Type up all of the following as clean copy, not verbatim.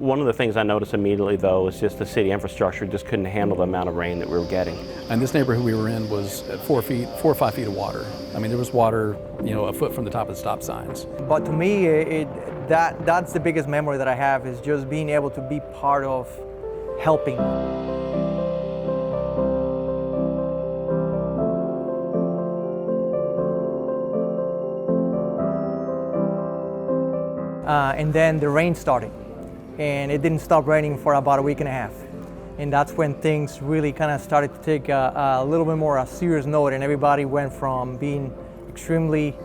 One of the things I noticed immediately, though, is just the city infrastructure just couldn't handle the amount of rain that we were getting. And this neighborhood we were in was at 4 or 5 feet of water. I mean, there was water, a foot from the top of the stop signs. But to me, that's the biggest memory that I have, is just being able to be part of helping. And then the rain started, and it didn't stop raining for about a week and a half. And that's when things really kind of started to take a little bit more a serious note, and everybody went from being extremely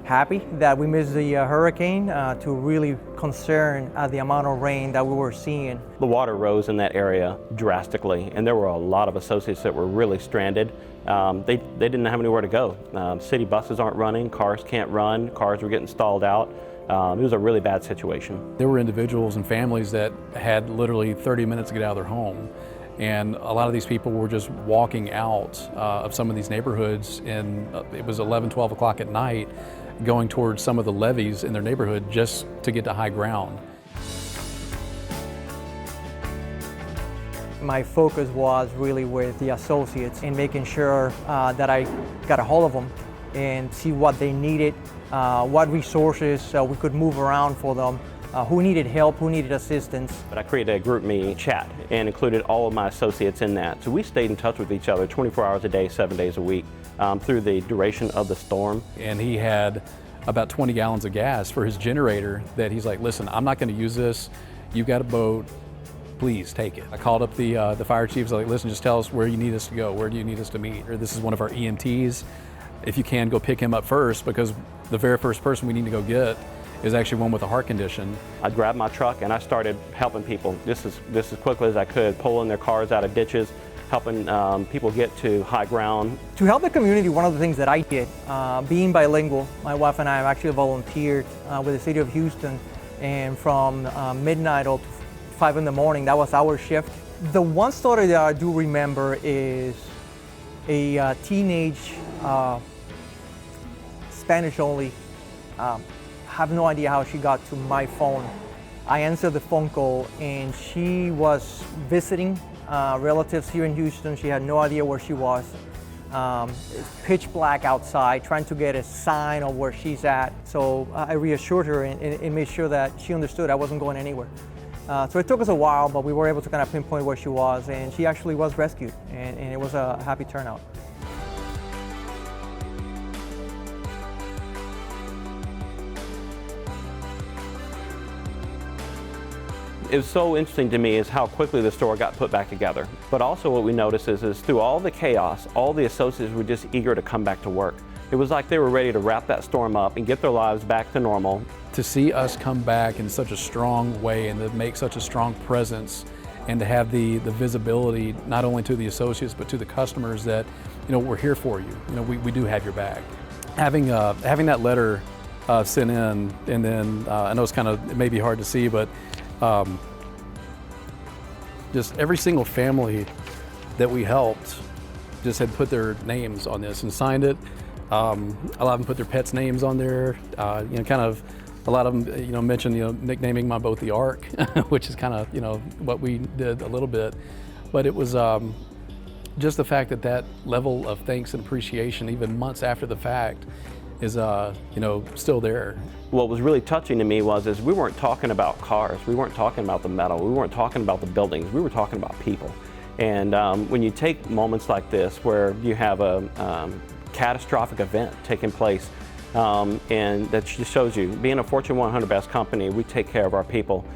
happy that we missed the hurricane to really concerned at the amount of rain that we were seeing. The water rose in that area drastically, and there were a lot of associates that were really stranded. They didn't have anywhere to go. City buses aren't running, cars can't run, cars were getting stalled out. It was a really bad situation. There were individuals and families that had literally 30 minutes to get out of their home. And a lot of these people were just walking out of some of these neighborhoods, and it was 11, 12 o'clock at night, going towards some of the levees in their neighborhood just to get to high ground. My focus was really with the associates and making sure that I got a hold of them and see what they needed, what resources we could move around for them, who needed help, who needed assistance. But I created a group me chat and included all of my associates in that. So we stayed in touch with each other 24 hours a day, 7 days a week through the duration of the storm. And he had about 20 gallons of gas for his generator that he's like, listen, I'm not going to use this. You've got a boat. Please take it. I called up the fire chiefs, like, listen, just tell us where you need us to go. Where do you need us to meet? Or this is one of our EMTs. If you can, go pick him up first, because the very first person we need to go get is actually one with a heart condition. I grabbed my truck and I started helping people just as quickly as I could, pulling their cars out of ditches, helping people get to high ground. To help the community, one of the things that I did, being bilingual, my wife and I have actually volunteered with the city of Houston, and from midnight till 5 in the morning, that was our shift. The one story that I do remember is a teenage Spanish-only, have no idea how she got to my phone. I answered the phone call, and she was visiting relatives here in Houston. She had no idea where she was. It's pitch black outside, trying to get a sign of where she's at. So I reassured her and made sure that she understood I wasn't going anywhere. So it took us a while, but we were able to kind of pinpoint where she was, and she actually was rescued, and it was a happy turnout. It was so interesting to me is how quickly the store got put back together. But also what we noticed is through all the chaos, all the associates were just eager to come back to work. It was like they were ready to wrap that storm up and get their lives back to normal. To see us come back in such a strong way and to make such a strong presence, and to have the visibility not only to the associates but to the customers that, we're here for you. We do have your back. Having that letter sent in, and then I know it may be hard to see, but just every single family that we helped just had put their names on this and signed it. A lot of them put their pets' names on there. A lot of them, mentioned, nicknaming my boat the Ark, which is kind of, what we did a little bit. But it was just the fact that level of thanks and appreciation, even months after the fact, is still there. What was really touching to me is we weren't talking about cars, we weren't talking about the metal, we weren't talking about the buildings, we were talking about people. And when you take moments like this where you have a catastrophic event taking place, and that just shows you, being a Fortune 100 best company, we take care of our people.